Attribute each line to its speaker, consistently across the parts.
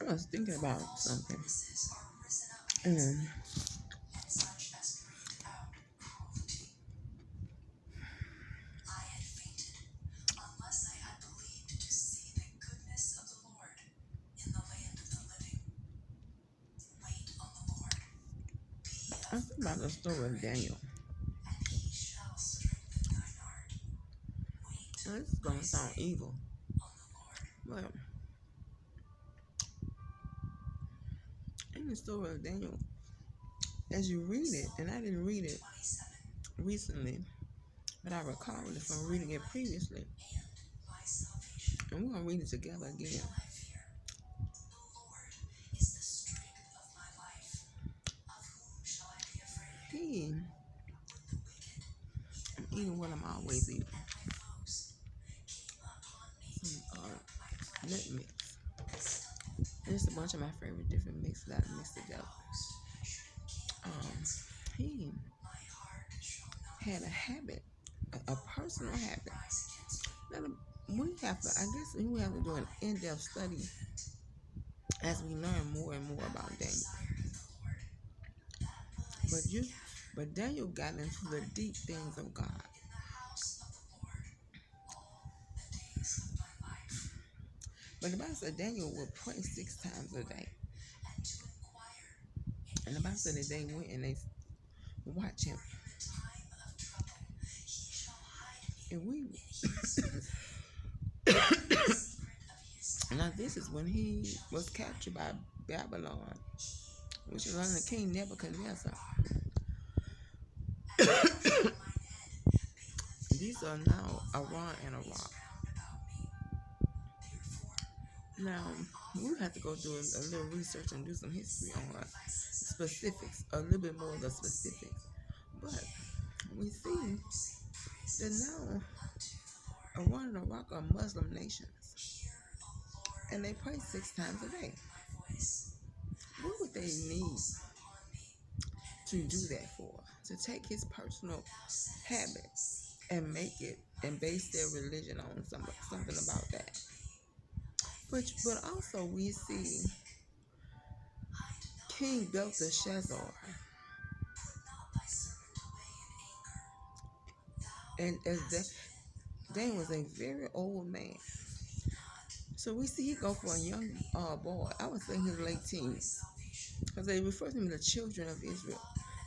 Speaker 1: I was thinking about something, and I was thinking about the story of Daniel. Now, this is gonna sound evil, but in the story of Daniel, as you read it, and I didn't read it recently, but I recall it from reading it previously, and we're gonna read it together again. He, I'm eating what I'm always eating, some nut mix. It's a bunch of my favorite different mixes that I mixed together. Um, he had a habit, a personal habit. Now, we have to, I guess, we have to do an in-depth study as we learn more and more about Daniel. But you, but Daniel got into the deep things of God. But the Bible said Daniel would pray 6 times a day. And the Bible said that they went and they watched him. And we now this is when he was captured by Babylon, which was under King Nebuchadnezzar. These are now Iran and Iraq. Now, we have to go do a little research and do some history on specifics, a little bit more of the specifics. But we see that now Iran and Iraq are Muslim nations, and they pray 6 times a day. What would they need to do that for? To take his personal habits and make it and base their religion on something about that. But also we see King Belteshazzar, and as Dan was a very old man. So we see he go for a young boy. I would say his late teens, because they refer to him as the children of Israel.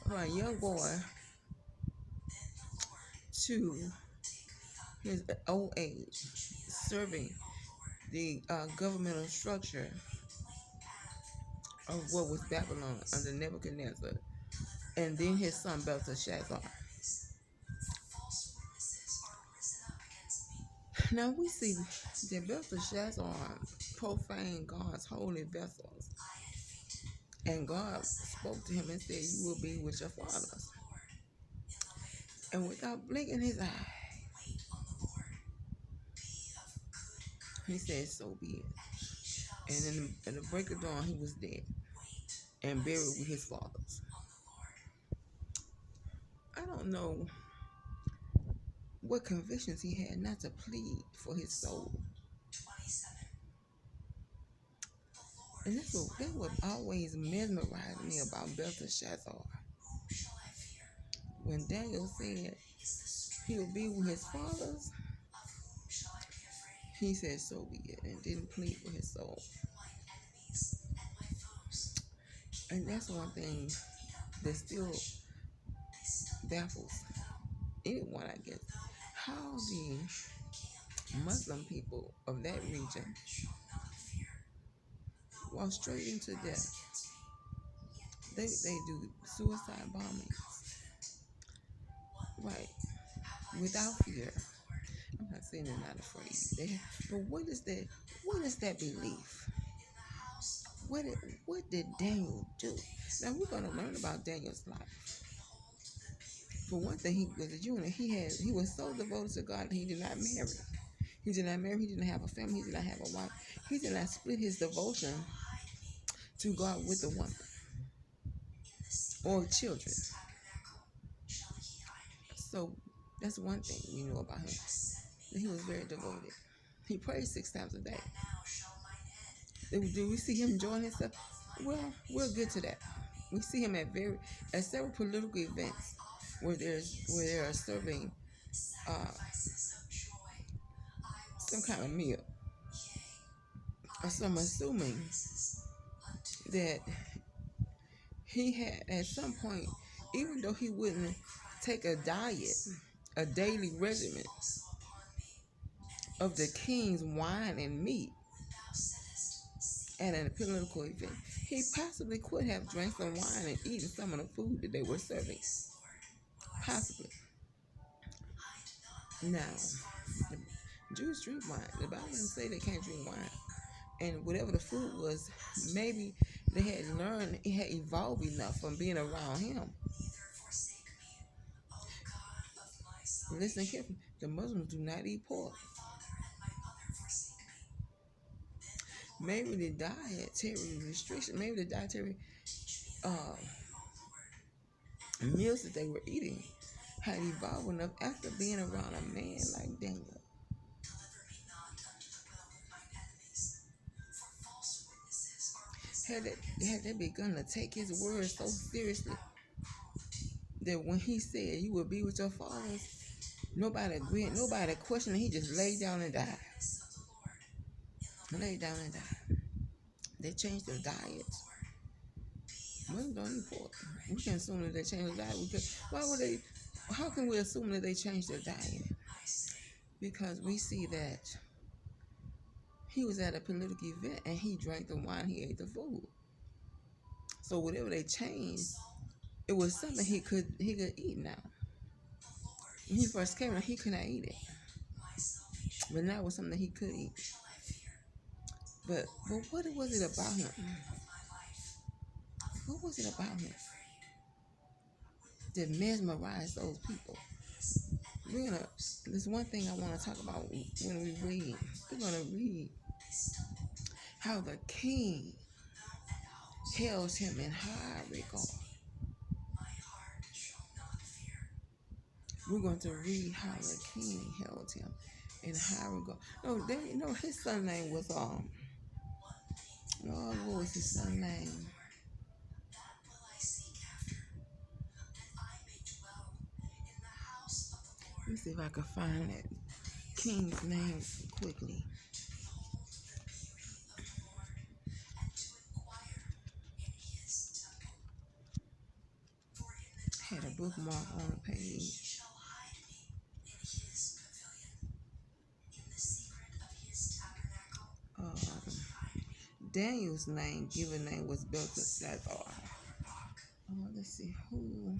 Speaker 1: From a young boy to his old age, serving the governmental structure of what was Babylon under Nebuchadnezzar, and then his son Belteshazzar. Now we see that Belteshazzar profaned God's holy vessels, and God spoke to him and said, "You will be with your fathers." And without blinking his eye, he said, "So be it." And in the break of dawn, he was dead and buried with his fathers. I don't know what convictions he had not to plead for his soul. And that what always mesmerized me about Belteshazzar. When Daniel said he'll be with his fathers, he said, "So be it," and didn't plead for his soul. And that's one thing that still baffles anyone, I guess. How the Muslim people of that region walk straight into death. They do suicide bombings, right, without fear. I'm not saying they're not afraid. But what is that? What is that belief? What did Daniel do? Now we're gonna learn about Daniel's life. For one thing, he was a Jew, and he was so devoted to God that he did not marry. He did not marry. He didn't have a family. He did not have a wife. He did not split his devotion to God with a woman or children. So that's one thing we know about him. That he was very devoted. He prayed 6 times a day. Do we see him join himself? Well, we'll get to that. We see him at several political events where they are serving uh, some kind of meal. So I'm assuming that he had at some point, even though he wouldn't take a diet, a daily regimen of the king's wine and meat at a political event, he possibly could have drank some wine and eaten some of the food that they were serving. Possibly. Now, the Jews drink wine. The Bible doesn't say they can't drink wine. And whatever the food was, maybe they had learned, it had evolved enough from being around him. Listen carefully. The Muslims do not eat pork. Maybe the dietary restriction, maybe the dietary uh, meals that they were eating had evolved enough after being around a man like Daniel. Had they begun to take his words so seriously that when he said you will be with your fathers, nobody agreed, nobody questioned, he just laid down and died. Laid down and died. They changed their diet. Muslims don't eat pork. We can assume that they changed their diet. Why would they? How can we assume that they changed their diet? Because we see that he was at a political event and he drank the wine, he ate the food. So whatever they changed, it was something he could eat now. When he first came, he could not eat it, but now it was something he could eat. But what was it about him? What was it about him that mesmerized those people? There's one thing I want to talk about when we read. We're gonna read how the king held him in high regard. We're going to read how the king held him in high regard. No, his son name was what was his son name? Let me see if I can find that king's name quickly. Had a bookmark on the page. Daniel's given name was Belteshazzar. Let's see who.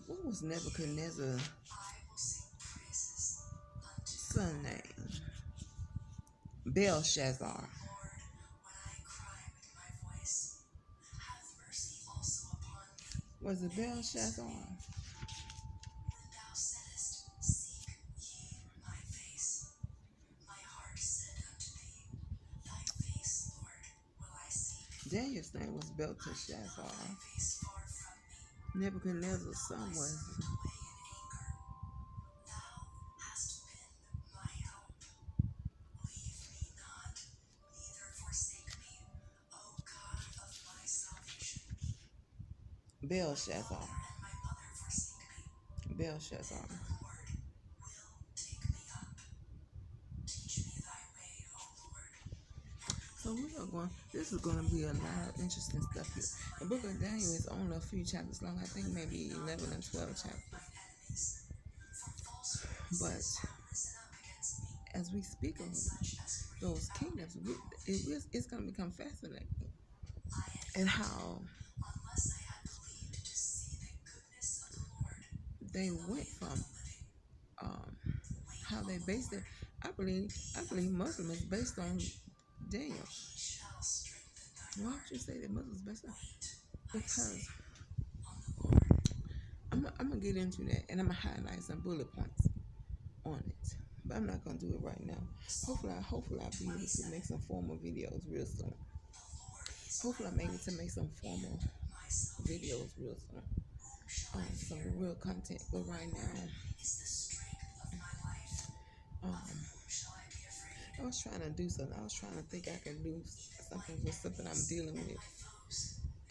Speaker 1: What was Nebuchadnezzar's son name? Belshazzar. Was it Belshazzar? Daniel's name was Belteshazzar. Nebuchadnezzar's son was Belshazzar. Belshazzar. So this is going to be a lot of interesting stuff here. The book of Daniel is only a few chapters long. I think maybe 11 and 12 chapters. But as we speak of those kingdoms, it's going to become fascinating. And how they went from how they based it. I believe Muslim is based on Daniel. Why would you say that Muslim is based on? Because I'm gonna get into that and I'm gonna highlight some bullet points on it. But I'm not gonna do it right now. Hopefully I'll be able to make some formal videos real soon. Hopefully I'm able to make some formal videos real soon. Some real content. But right now, um, I was trying to do something. I was trying to think I can do something with something I'm dealing with.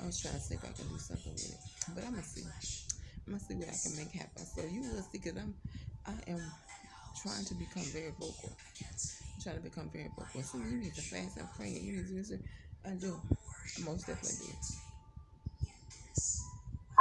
Speaker 1: I was trying to see if I can do something with it. But I'm gonna see. I'm gonna see what I can make happen. So you will see, cause I am trying to become very vocal. I'm trying to become very vocal. So you need to fast and pray. You need to do this. I do. I most definitely do.